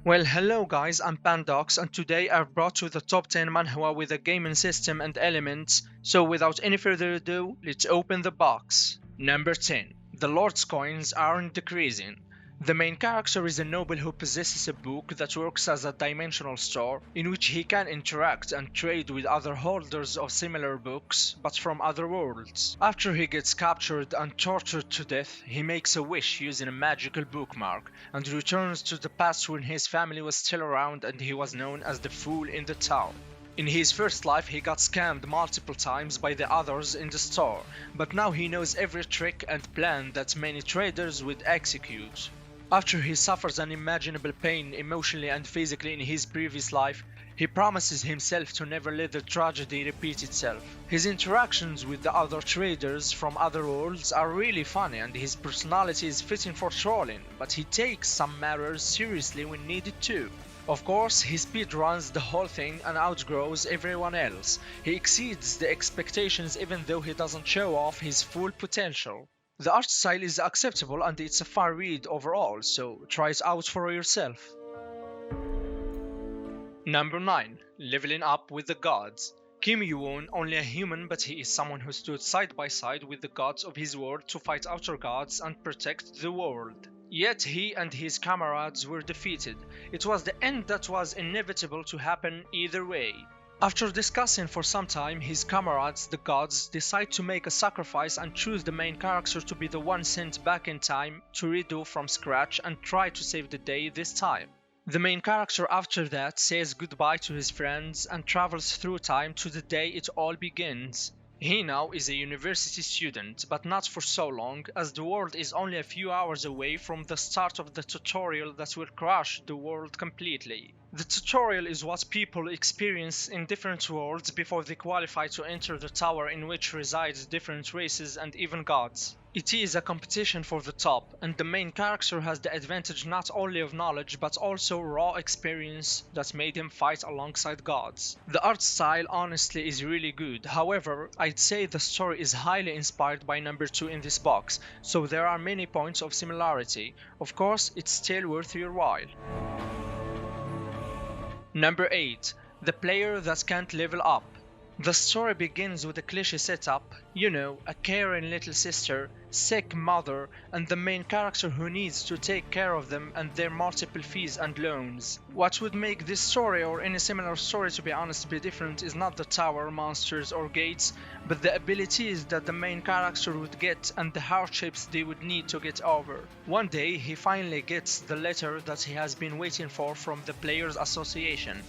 Well, hello guys, I'm Pandox, and today I've brought you the top 10 manhwa with a gaming system and elements. So without any further ado, let's open the box. Number 10. The Lord's coins aren't decreasing. The main character is a noble who possesses a book that works as a dimensional store, in which he can interact and trade with other holders of similar books, but from other worlds. After he gets captured and tortured to death, he makes a wish using a magical bookmark, and returns to the past when his family was still around and he was known as the Fool in the town. In his first life, he got scammed multiple times by the others in the store, but now he knows every trick and plan that many traders would execute. After he suffers unimaginable pain emotionally and physically in his previous life, he promises himself to never let the tragedy repeat itself. His interactions with the other traders from other worlds are really funny and his personality is fitting for trolling, but he takes some matters seriously when needed too. Of course, he speedruns the whole thing and outgrows everyone else. He exceeds the expectations even though he doesn't show off his full potential. The art style is acceptable and it's a fun read overall, so try it out for yourself. Number 9. Leveling Up with the Gods. Kim Yoo-won, only a human, but he is someone who stood side by side with the gods of his world to fight outer gods and protect the world. Yet he and his comrades were defeated. It was the end that was inevitable to happen either way. After discussing for some time, his comrades, the gods, decide to make a sacrifice and choose the main character to be the one sent back in time to redo from scratch and try to save the day this time. The main character after that says goodbye to his friends and travels through time to the day it all begins. He now is a university student, but not for so long, as the world is only a few hours away from the start of the tutorial that will crash the world completely. The tutorial is what people experience in different worlds before they qualify to enter the tower in which resides different races and even gods. It is a competition for the top, and the main character has the advantage not only of knowledge but also raw experience that made him fight alongside gods. The art style honestly is really good, however, I'd say the story is highly inspired by number 2 in this box, so there are many points of similarity. Of course, it's still worth your while. Number 8. The player that can't level up. The story begins with a cliché setup, you know, a caring little sister, sick mother, and the main character who needs to take care of them and their multiple fees and loans. What would make this story or any similar story to be honest be different is not the tower, monsters or gates, but the abilities that the main character would get and the hardships they would need to get over. One day he finally gets the letter that he has been waiting for from the Players Association,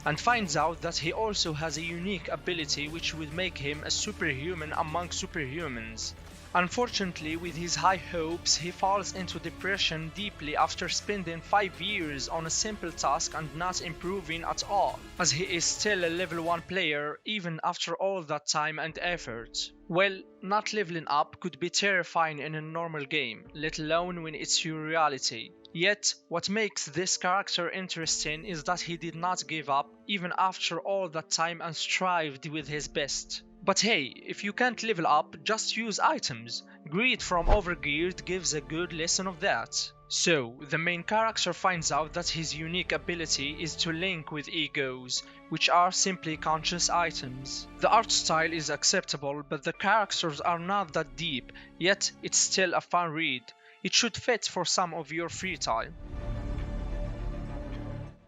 and finds out that he also has a unique ability which would make him a superhuman among superhumans. Unfortunately, with his high hopes, he falls into depression deeply after spending 5 years on a simple task and not improving at all, as he is still a level 1 player even after all that time and effort. Well, not leveling up could be terrifying in a normal game, let alone when it's your reality. Yet, what makes this character interesting is that he did not give up even after all that time and strived with his best. But hey, if you can't level up, just use items. Greed from Overgeared gives a good lesson of that. So, the main character finds out that his unique ability is to link with egos, which are simply conscious items. The art style is acceptable, but the characters are not that deep, yet it's still a fun read. It should fit for some of your free time.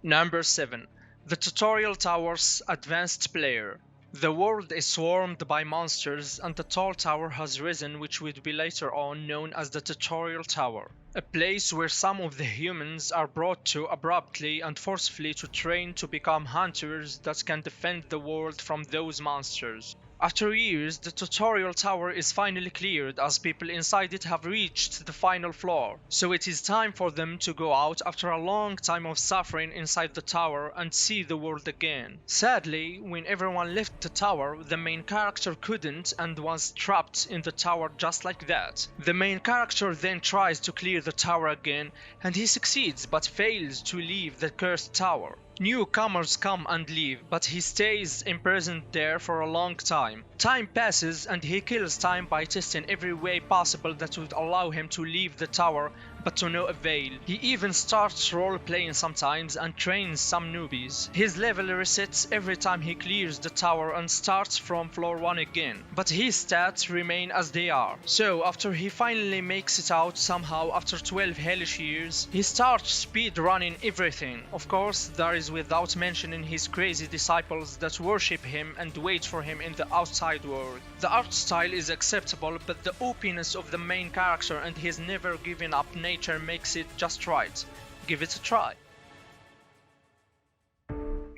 Number 7. The Tutorial Tower's Advanced Player. The world is swarmed by monsters and the tall tower has risen, which would be later on known as the Tutorial Tower. A place where some of the humans are brought to abruptly and forcefully to train to become hunters that can defend the world from those monsters. After years, the tutorial tower is finally cleared as people inside it have reached the final floor, so it is time for them to go out after a long time of suffering inside the tower and see the world again. Sadly, when everyone left the tower, the main character couldn't and was trapped in the tower just like that. The main character then tries to clear the tower again and he succeeds but fails to leave the cursed tower. Newcomers come and leave, but he stays imprisoned there for a long time. Time passes and he kills time by testing every way possible that would allow him to leave the tower but to no avail. He even starts role-playing sometimes and trains some newbies. His level resets every time he clears the tower and starts from floor 1 again, but his stats remain as they are. So after he finally makes it out somehow after 12 hellish years, he starts speed running everything. Of course, that is without mentioning his crazy disciples that worship him and wait for him in the outside world. The art style is acceptable, but the openness of the main character and his never giving up nature makes it just right. Give it a try.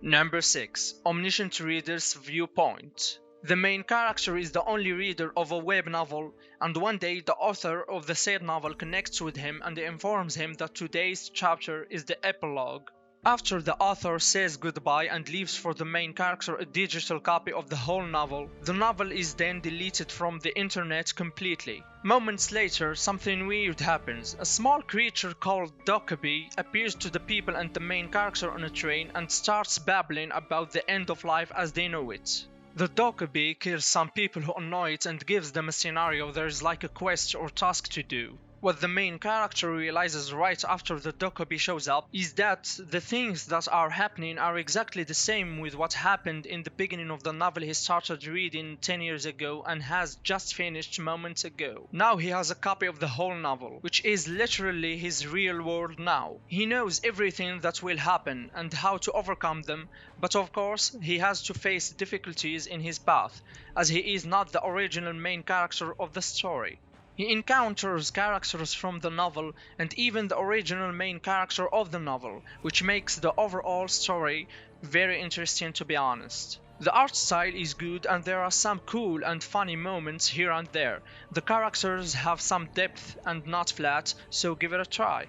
Number 6. Omniscient Reader's Viewpoint. The main character is the only reader of a web novel, and one day the author of the said novel connects with him and informs him that today's chapter is the epilogue. After the author says goodbye and leaves for the main character a digital copy of the whole novel, the novel is then deleted from the internet completely. Moments later, something weird happens. A small creature called Dokkaebi appears to the people and the main character on a train and starts babbling about the end of life as they know it. The Dokkaebi kills some people who annoy it and gives them a scenario there is like a quest or task to do. What the main character realizes right after the Dokkaebi shows up is that the things that are happening are exactly the same with what happened in the beginning of the novel he started reading 10 years ago and has just finished moments ago. Now he has a copy of the whole novel, which is literally his real world now. He knows everything that will happen and how to overcome them, but of course he has to face difficulties in his path, as he is not the original main character of the story. He encounters characters from the novel and even the original main character of the novel, which makes the overall story very interesting, to be honest. The art style is good and there are some cool and funny moments here and there. The characters have some depth and not flat, so give it a try.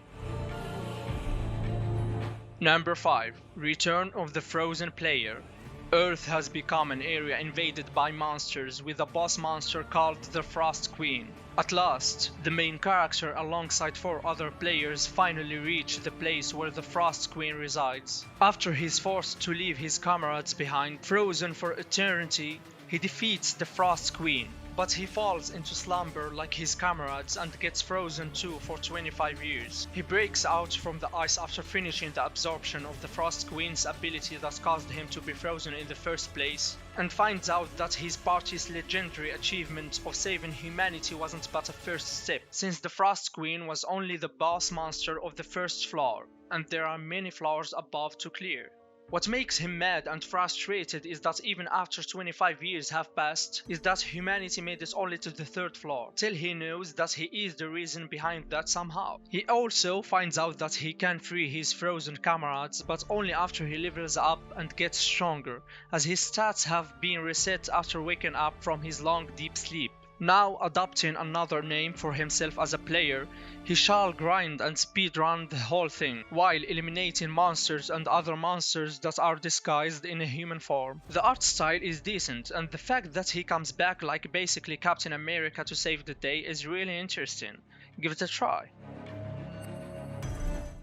Number 5. Return of the Frozen Player. Earth has become an area invaded by monsters, with a boss monster called the Frost Queen. At last, the main character alongside 4 other players finally reach the place where the Frost Queen resides. After he's forced to leave his comrades behind, frozen for eternity, he defeats the Frost Queen. But he falls into slumber like his comrades and gets frozen too for 25 years. He breaks out from the ice after finishing the absorption of the Frost Queen's ability that caused him to be frozen in the first place, and finds out that his party's legendary achievement of saving humanity wasn't but a first step, since the Frost Queen was only the boss monster of the first floor, and there are many floors above to clear. What makes him mad and frustrated is that even after 25 years have passed, is that humanity made it only to the 3rd floor, till he knows that he is the reason behind that somehow. He also finds out that he can free his frozen comrades, but only after he levels up and gets stronger, as his stats have been reset after waking up from his long deep sleep. Now adopting another name for himself as a player, he shall grind and speedrun the whole thing, while eliminating monsters and other monsters that are disguised in a human form. The art style is decent, and the fact that he comes back like basically Captain America to save the day is really interesting. Give it a try.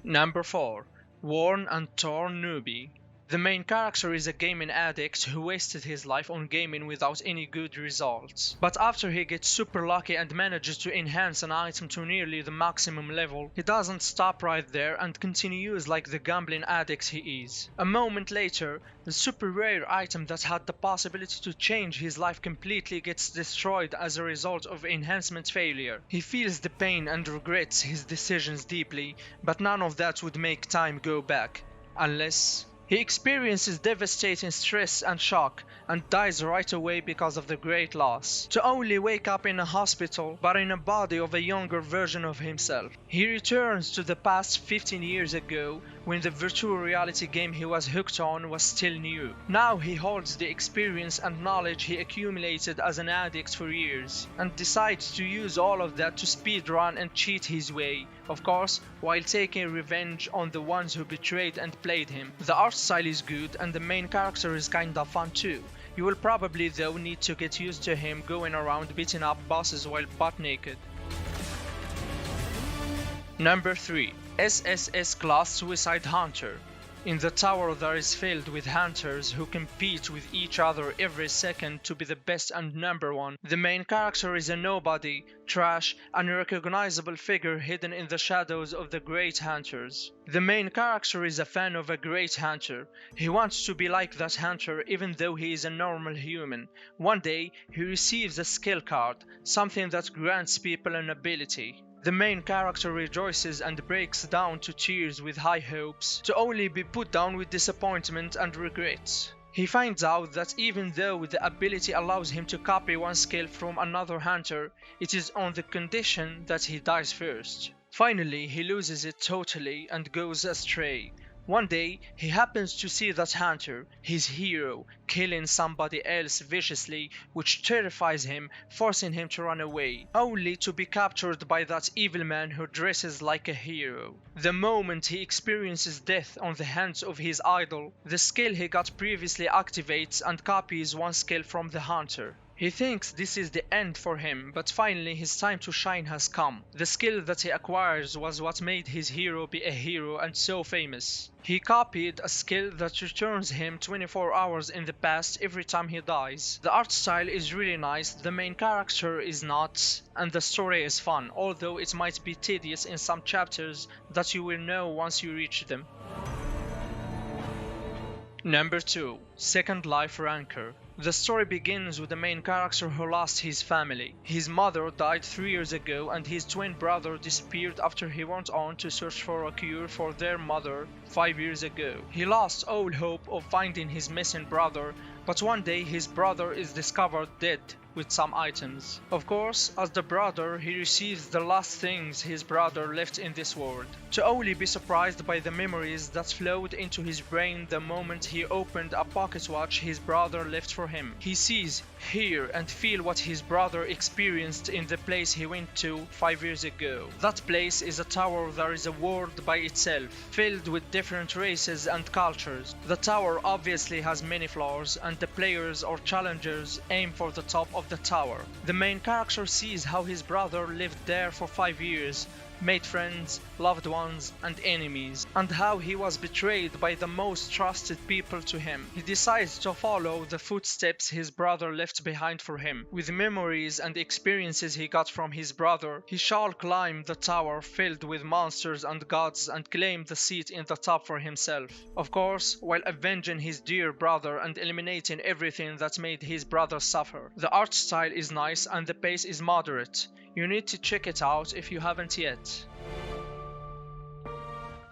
Number 4. Worn and Torn Newbie. The main character is a gaming addict who wasted his life on gaming without any good results. But after he gets super lucky and manages to enhance an item to nearly the maximum level, he doesn't stop right there and continues like the gambling addict he is. A moment later, the super rare item that had the possibility to change his life completely gets destroyed as a result of enhancement failure. He feels the pain and regrets his decisions deeply, but none of that would make time go back. Unless he experiences devastating stress and shock and dies right away because of the great loss, to only wake up in a hospital but in a body of a younger version of himself. He returns to the past 15 years ago when the virtual reality game he was hooked on was still new. Now he holds the experience and knowledge he accumulated as an addict for years and decides to use all of that to speedrun and cheat his way, of course, while taking revenge on the ones who betrayed and played him. The art style is good and the main character is kinda fun too. You will probably though need to get used to him going around beating up bosses while butt naked. Number 3. SSS Class Suicide Hunter. In the tower there is filled with hunters who compete with each other every second to be the best and number one. The main character is a nobody, trash, unrecognizable figure hidden in the shadows of the great hunters. The main character is a fan of a great hunter. He wants to be like that hunter even though he is a normal human. One day he receives a skill card, something that grants people an ability. The main character rejoices and breaks down to tears with high hopes, to only be put down with disappointment and regrets. He finds out that even though the ability allows him to copy one skill from another hunter, it is on the condition that he dies first. Finally, he loses it totally and goes astray. One day, he happens to see that hunter, his hero, killing somebody else viciously, which terrifies him, forcing him to run away, only to be captured by that evil man who dresses like a hero. The moment he experiences death on the hands of his idol, the skill he got previously activates and copies one skill from the hunter. He thinks this is the end for him, but finally his time to shine has come. The skill that he acquires was what made his hero be a hero and so famous. He copied a skill that returns him 24 hours in the past every time he dies. The art style is really nice, the main character is not, and the story is fun, although it might be tedious in some chapters that you will know once you reach them. Number 2. Second Life Ranker. The story begins with the main character who lost his family. His mother died 3 years ago and his twin brother disappeared after he went on to search for a cure for their mother 5 years ago. He lost all hope of finding his missing brother, but one day his brother is discovered dead with some items. Of course, as the brother, he receives the last things his brother left in this world, to only be surprised by the memories that flowed into his brain the moment he opened a pocket watch his brother left for him. He sees, hear and feel what his brother experienced in the place he went to 5 years ago. That place is a tower that is a world by itself, filled with different races and cultures. The tower obviously has many floors and the players or challengers aim for the top of the tower. The main character sees how his brother lived there for 5 years, made friends, loved ones and enemies, and how he was betrayed by the most trusted people to him. He decides to follow the footsteps his brother left behind for him. With memories and experiences he got from his brother, he shall climb the tower filled with monsters and gods and claim the seat in the top for himself. Of course, while avenging his dear brother and eliminating everything that made his brother suffer. The art style is nice and the pace is moderate. You need to check it out if you haven't yet.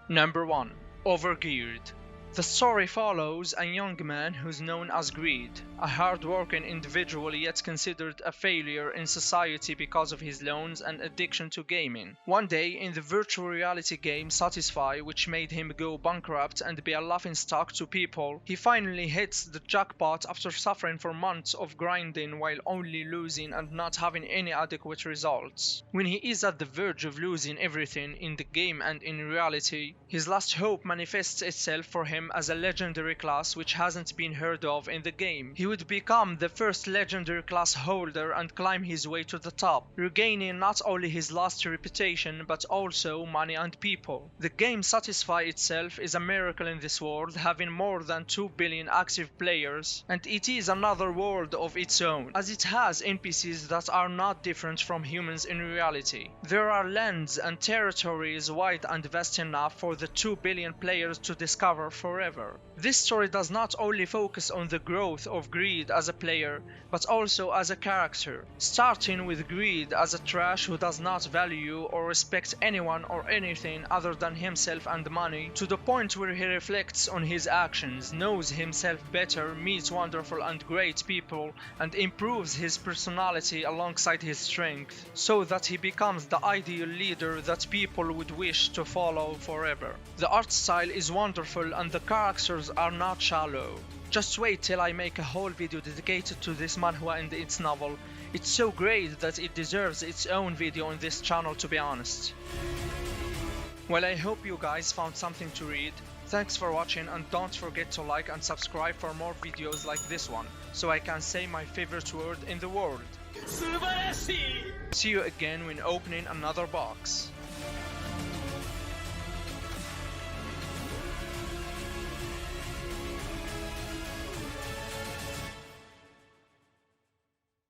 Number 1. Overgeared. The story follows a young man who's known as Greed, a hard-working individual yet considered a failure in society because of his loans and addiction to gaming. One day, in the virtual reality game Satisfy, which made him go bankrupt and be a laughingstock to people, he finally hits the jackpot after suffering for months of grinding while only losing and not having any adequate results. When he is at the verge of losing everything in the game and in reality, his last hope manifests itself for him as a legendary class which hasn't been heard of in the game. He would become the first legendary class holder and climb his way to the top, regaining not only his lost reputation but also money and people. The game Satisfy itself is a miracle in this world, having more than 2 billion active players, and it is another world of its own, as it has NPCs that are not different from humans in reality. There are lands and territories wide and vast enough for the 2 billion players to discover forever. This story does not only focus on the growth of Greed as a player, but also as a character, starting with Greed as a trash who does not value or respect anyone or anything other than himself and money, to the point where he reflects on his actions, knows himself better, meets wonderful and great people, and improves his personality alongside his strength, so that he becomes the ideal leader that people would wish to follow forever. The art style is wonderful and the characters are not shallow. Just wait till I make a whole video dedicated to this manhwa and its novel. It's so great that it deserves its own video on this channel, to be honest. Well, I hope you guys found something to read. Thanks for watching and don't forget to like and subscribe for more videos like this one, so I can say my favorite word in the world. See you again when opening another box.